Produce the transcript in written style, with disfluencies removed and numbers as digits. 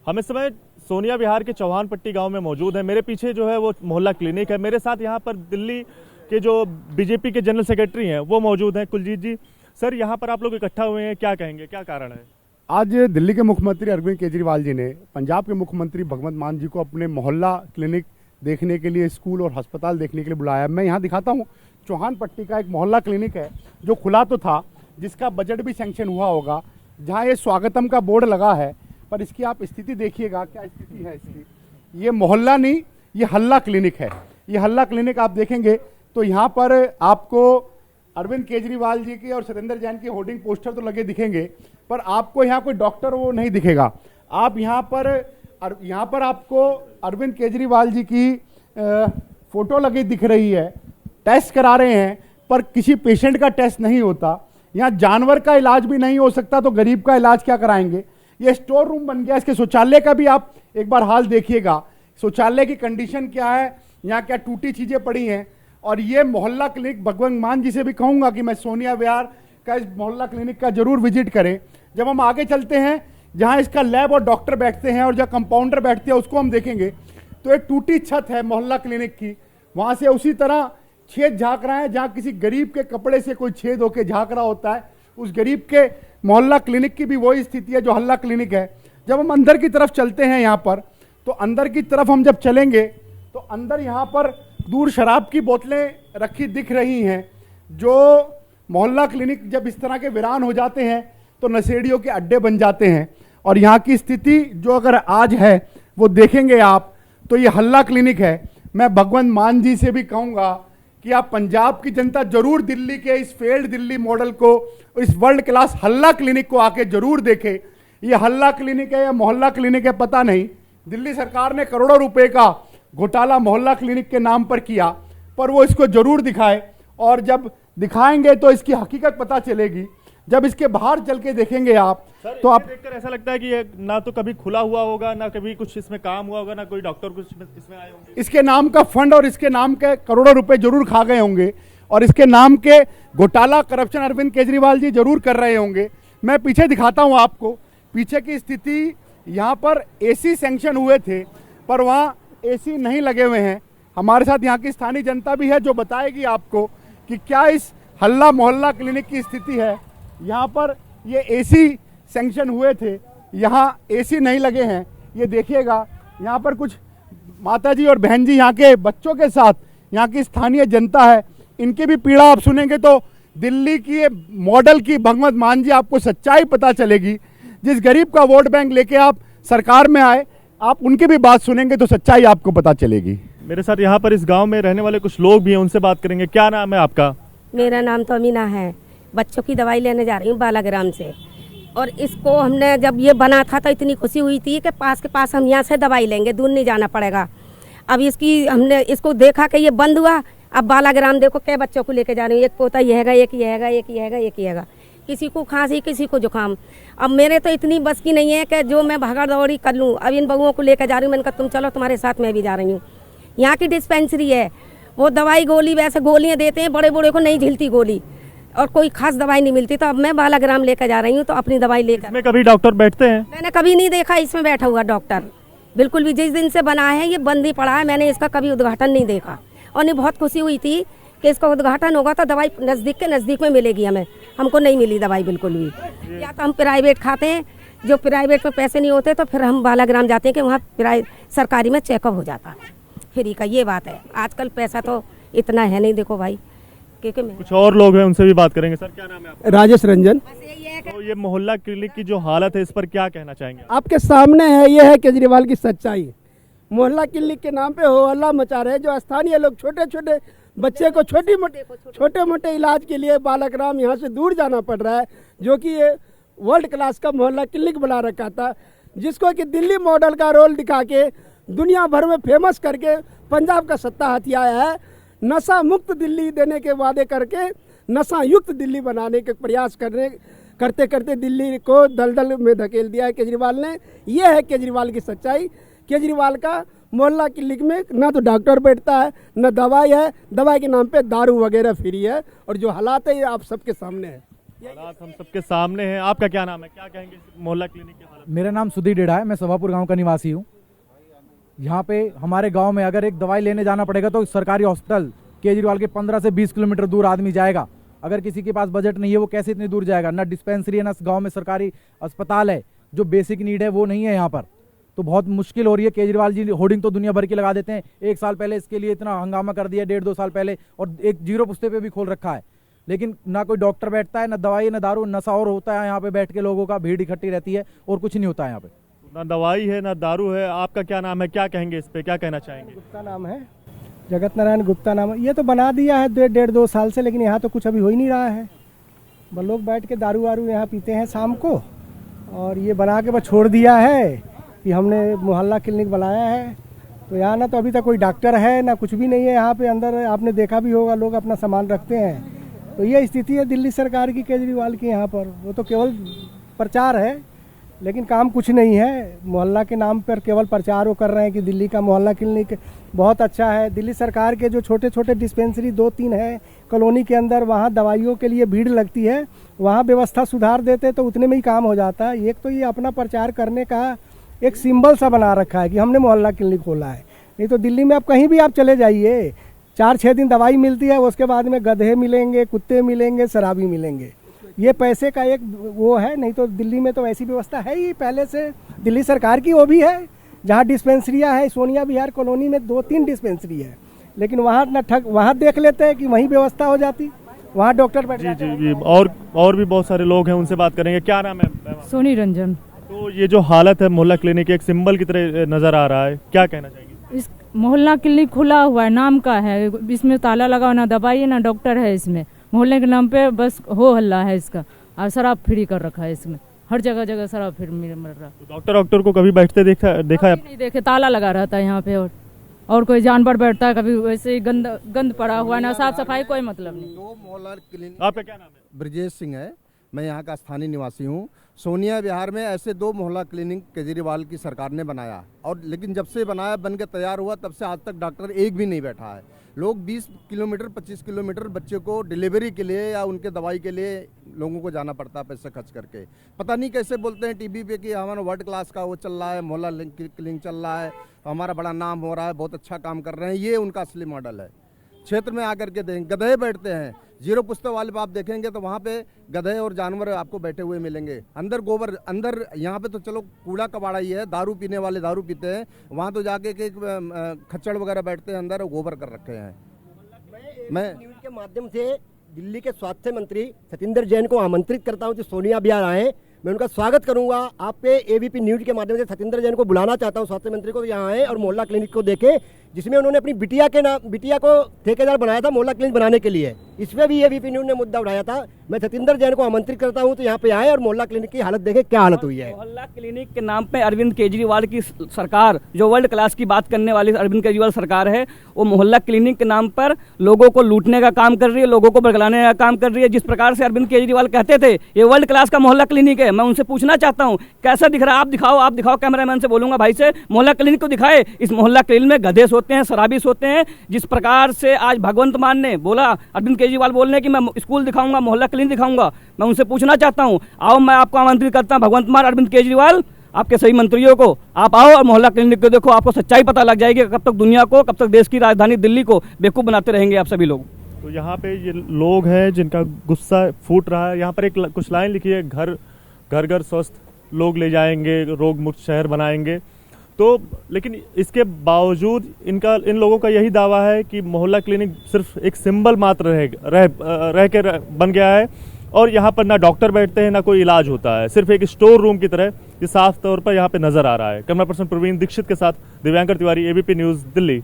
हम इस समय सोनिया विहार के चौहान पट्टी गांव में मौजूद है। मेरे पीछे जो है वो मोहल्ला क्लिनिक है। मेरे साथ यहाँ पर दिल्ली के जो बीजेपी के जनरल सेक्रेटरी हैं वो मौजूद हैं, कुलजीत जी। सर, यहाँ पर आप लोग इकट्ठा हुए हैं, क्या कहेंगे, क्या कारण है? आज दिल्ली के मुख्यमंत्री अरविंद केजरीवाल जी ने पंजाब के मुख्यमंत्री भगवंत मान जी को अपने मोहल्ला क्लिनिक देखने के लिए, स्कूल और अस्पताल देखने के लिए बुलाया। मैं यहाँ दिखाता हूँ, चौहान पट्टी का एक मोहल्ला क्लिनिक है जो खुला तो था, जिसका बजट भी सैंक्शन हुआ होगा, जहाँ ये स्वागतम का बोर्ड लगा है, पर इसकी आप स्थिति देखिएगा, क्या स्थिति है इसकी। ये मोहल्ला नहीं, ये हल्ला क्लिनिक है। ये हल्ला क्लिनिक आप देखेंगे तो यहाँ पर आपको अरविंद केजरीवाल जी की और सत्येंद्र जैन की होर्डिंग पोस्टर तो लगे दिखेंगे, पर आपको यहाँ कोई डॉक्टर वो नहीं दिखेगा। आप यहाँ पर आपको अरविंद केजरीवाल जी की फोटो लगी दिख रही है, टेस्ट करा रहे हैं, पर किसी पेशेंट का टेस्ट नहीं होता। यहाँ जानवर का इलाज भी नहीं हो सकता तो गरीब का इलाज क्या कराएंगे। ये स्टोर रूम बन गया। इसके शौचालय का भी आप एक बार हाल देखिएगा, शौचालय की कंडीशन क्या है, यहाँ क्या टूटी चीजें पड़ी हैं। और ये मोहल्ला क्लिनिक, भगवंत मान जी से भी कहूंगा कि मैं सोनिया विहार का इस मोहल्ला क्लिनिक का जरूर विजिट करें। जब हम आगे चलते हैं, जहां इसका लैब और डॉक्टर बैठते हैं और जहां कंपाउंडर बैठते हैं, उसको हम देखेंगे तो एक टूटी छत है मोहल्ला क्लिनिक की। वहां से उसी तरह छेद झांक रहा है, जहां किसी गरीब के कपड़े से कोई छेद होकर झांक रहा होता है, उस गरीब के मोहल्ला क्लिनिक की भी वही स्थिति है जो हल्ला क्लिनिक है। जब हम अंदर की तरफ चलते हैं यहाँ पर, तो अंदर की तरफ हम जब चलेंगे तो अंदर यहाँ पर दूर शराब की बोतलें रखी दिख रही हैं। जो मोहल्ला क्लिनिक जब इस तरह के वीरान हो जाते हैं तो नशेड़ियों के अड्डे बन जाते हैं। और यहाँ की स्थिति जो अगर आज है वो देखेंगे आप, तो ये हल्ला क्लिनिक है। मैं भगवंत मान जी से भी कहूँगा कि आप पंजाब की जनता जरूर दिल्ली के इस फेल्ड दिल्ली मॉडल को, इस वर्ल्ड क्लास हल्ला क्लिनिक को आके जरूर देखे। ये हल्ला क्लिनिक है या मोहल्ला क्लिनिक है पता नहीं। दिल्ली सरकार ने करोड़ों रुपए का घोटाला मोहल्ला क्लिनिक के नाम पर किया, पर वो इसको जरूर दिखाए। और जब दिखाएंगे तो इसकी हकीकत पता चलेगी। जब इसके बाहर चल के देखेंगे आप, तो आप देखकर ऐसा लगता है कि ये ना तो कभी खुला हुआ होगा, ना कभी कुछ इसमें काम हुआ होगा, ना कोई डॉक्टर कुछ इसमें आए होंगे। इसके नाम का फंड और इसके नाम के करोड़ों रुपए जरूर खा गए होंगे, और इसके नाम के घोटाला, करप्शन अरविंद केजरीवाल जी जरूर कर रहे होंगे। मैं पीछे दिखाता हूं आपको, पीछे की स्थिति। यहाँ पर एसी सैंक्शन हुए थे, पर वहाँ एसी नहीं लगे हुए हैं। हमारे साथ यहाँ की स्थानीय जनता भी है जो बताएगी आपको कि क्या इस हल्ला मोहल्ला क्लिनिक की स्थिति है। यहाँ पर ये एसी सैंक्शन हुए थे, यहाँ एसी नहीं लगे हैं। ये देखिएगा, यहाँ पर कुछ माताजी और बहन जी यहाँ के बच्चों के साथ, यहाँ की स्थानीय जनता है, इनकी भी पीड़ा आप सुनेंगे तो दिल्ली की मॉडल की भगवंत मान जी आपको सच्चाई पता चलेगी। जिस गरीब का वोट बैंक लेके आप सरकार में आए, आप उनकी भी बात सुनेंगे तो सच्चाई आपको पता चलेगी। मेरे साथ यहाँ पर इस गांव में रहने वाले कुछ लोग भी हैं, उनसे बात करेंगे। क्या नाम है आपका? मेरा नाम तो अमीना है। बच्चों की दवाई लेने जा रही हूँ बालाग्राम से। और इसको हमने जब ये बना था तो इतनी खुशी हुई थी कि पास के पास हम यहाँ से दवाई लेंगे, दूर नहीं जाना पड़ेगा। अब हमने इसको देखा कि ये बंद हुआ। अब बालाग्राम देखो क्या बच्चों को लेके जा रही हूँ। एक पोता ये हैगा, एक ये हैगा, एक ये हैगा, एक ये हैगा। किसी को खांसी, किसी को जुकाम। अब मेरे तो इतनी बस की नहीं है कि जो मैं भागा दौड़ी कर लूँ। अब इन बउओं को लेकर जा रही हूँ। मैंने कहा तुम चलो, तुम्हारे साथ मैं भी जा रही हूँ। यहाँ की डिस्पेंसरी है, वो दवाई गोली वैसे गोलियाँ देते हैं, बड़े बूढ़े को नहीं झिलती गोली, और कोई खास दवाई नहीं मिलती। तो अब मैं बालाग्राम लेकर जा रही हूँ, तो अपनी दवाई लेकर। इसमें कभी डॉक्टर बैठते हैं? मैंने कभी नहीं देखा इसमें बैठा हुआ डॉक्टर, बिल्कुल भी। जिस दिन से बना है ये बंद ही पड़ा है, मैंने इसका कभी उद्घाटन नहीं देखा। और नहीं, बहुत खुशी हुई थी कि इसका उद्घाटन होगा तो दवाई नज़दीक के नज़दीक में मिलेगी हमें। हमको नहीं मिली दवाई बिल्कुल भी। या तो हम प्राइवेट खाते हैं, जो प्राइवेट में पैसे नहीं होते तो फिर हम बालाग्राम जाते हैं कि वहाँ सरकारी में चेकअप हो जाता है फ्री का। ये बात है। आजकल पैसा तो इतना है नहीं, देखो भाई। क्योंकि कुछ और लोग हैं, उनसे भी बात करेंगे। सर, क्या नाम है आपका? राजेश रंजन। तो ये मोहल्ला क्लिनिक की जो हालत है, इस पर क्या कहना चाहेंगे? आपके सामने है, ये है केजरीवाल की सच्चाई। मोहल्ला क्लिनिक के नाम पे हो हल्ला मचा रहे, जो स्थानीय लोग छोटे छोटे बच्चे को छोटे मोटे इलाज के लिए बालाग्राम यहाँ से दूर जाना पड़ रहा है, जो कि ये वर्ल्ड क्लास का मोहल्ला क्लिनिक बना रखा था, जिसको कि दिल्ली मॉडल का रोल दिखा के दुनिया भर में फेमस करके पंजाब का सत्ता हथियाया है। नशा मुक्त दिल्ली देने के वादे करके नशा युक्त दिल्ली बनाने के प्रयास करते करते दिल्ली को दलदल में धकेल दिया है केजरीवाल ने। यह है केजरीवाल की सच्चाई। केजरीवाल का मोहल्ला क्लिनिक में ना तो डॉक्टर बैठता है, न दवाई है, दवाई के नाम पे दारू वगैरह फ्री है, और जो हालात है ये आप सबके सामने है। हालात हम सबके सामने हैं। आपका क्या नाम है, क्या कहेंगे मोहल्ला क्लिनिक की हालत? मेरा नाम सुधीर डेढ़ा है, मैं सभापुर गांव का निवासी हूं। यहाँ पे हमारे गांव में अगर एक दवाई लेने जाना पड़ेगा तो सरकारी हॉस्पिटल केजरीवाल के 15 से 20 किलोमीटर दूर आदमी जाएगा। अगर किसी के पास बजट नहीं है वो कैसे इतनी दूर जाएगा? ना डिस्पेंसरी है, ना गांव में सरकारी अस्पताल है, जो बेसिक नीड है वो नहीं है यहाँ पर। तो बहुत मुश्किल हो रही है। केजरीवाल जी होर्डिंग तो दुनिया भर की लगा देते हैं। 1 साल पहले इसके लिए इतना हंगामा कर दिया, 1.5-2 साल पहले, और एक 0 पुस्ते पे भी खोल रखा है। लेकिन ना कोई डॉक्टर बैठता है, ना दवाई, ना दारू, नशा और होता है यहाँ पे बैठ के लोगों का, भीड़ इकट्ठी रहती है और कुछ नहीं होता है यहाँ पे। ना दवाई है ना दारू है। आपका क्या नाम है, क्या कहेंगे इस पे, क्या कहना चाहेंगे? गुप्ता नाम है, जगत नारायण गुप्ता नाम है। ये तो बना दिया है 1.5-2 साल से, लेकिन यहाँ तो कुछ अभी हो ही नहीं रहा है। बस लोग बैठ के दारू वारू यहाँ पीते हैं शाम को, और ये बना के बस छोड़ दिया है कि हमने मोहल्ला क्लिनिक बनाया है। तो यहाँ ना तो अभी तक कोई डॉक्टर है ना कुछ भी नहीं है यहाँ पे। अंदर आपने देखा भी होगा, लोग अपना सामान रखते हैं। तो ये स्थिति है दिल्ली सरकार की, केजरीवाल की यहाँ पर। वो तो केवल प्रचार है, लेकिन काम कुछ नहीं है। मोहल्ला के नाम पर केवल प्रचार वो कर रहे हैं कि दिल्ली का मोहल्ला क्लिनिक बहुत अच्छा है। दिल्ली सरकार के जो छोटे छोटे डिस्पेंसरी 2-3 है कॉलोनी के अंदर, वहाँ दवाइयों के लिए भीड़ लगती है, वहाँ व्यवस्था सुधार देते तो उतने में ही काम हो जाता है। एक तो ये अपना प्रचार करने का एक सिंबल सा बना रखा है कि हमने मोहल्ला क्लिनिक खोला है। नहीं तो दिल्ली में आप कहीं भी आप चले जाइए, 4-6 दिन दवाई मिलती है, उसके बाद में गधे मिलेंगे, कुत्ते मिलेंगे, शराबी मिलेंगे। ये पैसे का एक वो है। नहीं तो दिल्ली में तो ऐसी व्यवस्था है ही पहले से, दिल्ली सरकार की वो भी है, जहाँ डिस्पेंसरियाँ है। सोनिया विहार कॉलोनी में 2-3 डिस्पेंसरी है, लेकिन वहाँ न ठग, वहाँ देख लेते हैं कि वहीं व्यवस्था हो जाती, वहाँ डॉक्टर बैठ जी जी जी। और भी बहुत सारे लोग हैं, उनसे बात करेंगे। क्या नाम है? सोनी रंजन। तो ये जो हालत है मोहल्ला क्लिनिक एक सिंबल की तरह नजर आ रहा है, क्या कहना चाहेंगे? इस मोहल्ला क्लिनिक खुला हुआ है, नाम का है, इसमें ताला लगा, ना दवाई है ना डॉक्टर है इसमें। मोहल्ले के नाम पे बस हो हल्ला है इसका, और शराब फ्री कर रखा है इसमें। हर जगह जगह शराब फ्री मिल रहा है। तो डॉक्टर को कभी बैठते देखा है? नहीं देखे, ताला लगा रहता है यहाँ पे। और कोई जानवर बैठता है कभी, वैसे ही गंद पड़ा हुआ है, ना साफ सफाई, कोई मतलब नहीं। 2 मोहल्ला क्लिनिक। आपका क्या नाम है? ब्रजेश सिंह है, मैं यहाँ का स्थानीय निवासी हूँ। सोनिया विहार में ऐसे 2 मोहल्ला क्लिनिक केजरीवाल की सरकार ने बनाया, और लेकिन जब से बनाया, बन के तैयार हुआ, तब से आज तक डॉक्टर एक भी नहीं बैठा है। लोग 20 किलोमीटर 25 किलोमीटर बच्चे को डिलीवरी के लिए या उनके दवाई के लिए लोगों को जाना पड़ता है पैसे खर्च करके। पता नहीं कैसे बोलते हैं टीवी पे कि हमारा वर्ल्ड क्लास का वो चल रहा है, मोहल्ला क्लिनिक चल रहा है, हमारा बड़ा नाम हो रहा है, बहुत अच्छा काम कर रहे हैं। ये उनका असली मॉडल है। क्षेत्र में आकर के देखें, गधे बैठते हैं। 0 पुस्ते वाले आप देखेंगे तो वहाँ पे गधे और जानवर आपको बैठे हुए मिलेंगे। अंदर गोबर, अंदर यहाँ पे तो चलो कूड़ा कबाड़ा ही है, दारू पीने वाले दारू पीते हैं, वहाँ तो जाके के खच्चड़ वगैरह बैठते हैं अंदर और गोबर कर रखे हैं। मैं न्यूज के माध्यम से दिल्ली के स्वास्थ्य मंत्री सतिंदर जैन को आमंत्रित करता हूँ कि सोनिया विहार आए। मैं उनका स्वागत करूंगा। आप पे एबीपी न्यूज के माध्यम से सतिंदर जैन को बुलाना चाहता हूं, स्वास्थ्य मंत्री को, यहाँ आए और मोहल्ला क्लिनिक को देखें, जिसमें उन्होंने अपनी बिटिया को ठेकेदार बनाया था मोहल्ला क्लिनिक बनाने के लिए। इसमें भी एबीपी न्यूज ने मुद्दा उठाया था। मैं सतिंदर जैन को आमंत्रित करता हूं तो यहाँ पे आए और मोहल्ला क्लिनिक की हालत देखें, क्या हालत हुई है। मोहल्ला क्लिनिक के नाम पे अरविंद केजरीवाल की सरकार, जो वर्ल्ड क्लास की बात करने वाली अरविंद केजरीवाल सरकार है, वो मोहल्ला क्लिनिक के नाम पर लोगों को लूटने का काम कर रही है, लोगों को बरगलाने का काम कर रही है। जिस प्रकार से अरविंद केजरीवाल कहते थे ये वर्ल्ड क्लास का मोहल्ला क्लिनिक है, मैं उनसे पूछना चाहता हूँ कैसा दिख रहा है? आप दिखाओ। कैमरामैन से बोलूंगा भाई से, मोहल्ला क्लिनिक को दिखाए। इस मोहल्ला क्लिनिक में गधे सोते हैं, शराबी सोते हैं। जिस प्रकार से आज भगवंत मान ने बोला, अरविंद केजरीवाल बोल रहे हैं कि मैं स्कूल दिखाऊंगा, मोहल्ला क्लिनिक दिखाऊंगा, मैं उनसे पूछना चाहता हूं, आओ, मैं आपको आमंत्रित करता हूं, भगवंत मान, अरविंद केजरीवाल, आपके सही मंत्रियों को, आप आओ और मोहल्ला क्लिनिक को देखो, आपको सच्चाई पता लग जाएगी। कब तक दुनिया को, कब तक देश की राजधानी दिल्ली को बेवकूफ बनाते रहेंगे आप सभी लोग। तो यहाँ पे ये लोग हैं जिनका गुस्सा फूट रहा है। यहाँ पर कुछ लाइन लिखी है, घर घर स्वस्थ लोग ले जाएंगे, रोग मुक्त शहर बनाएंगे। तो लेकिन इसके बावजूद इन लोगों का यही दावा है कि मोहल्ला क्लिनिक सिर्फ एक सिंबल मात्र बन गया है, और यहाँ पर ना डॉक्टर बैठते हैं, ना कोई इलाज होता है, सिर्फ एक स्टोर रूम की तरह ये साफ तौर पर यहाँ पे नजर आ रहा है। कैमरा पर्सन प्रवीण दीक्षित के साथ दिव्यांकर तिवारी, एबीपी न्यूज़, दिल्ली।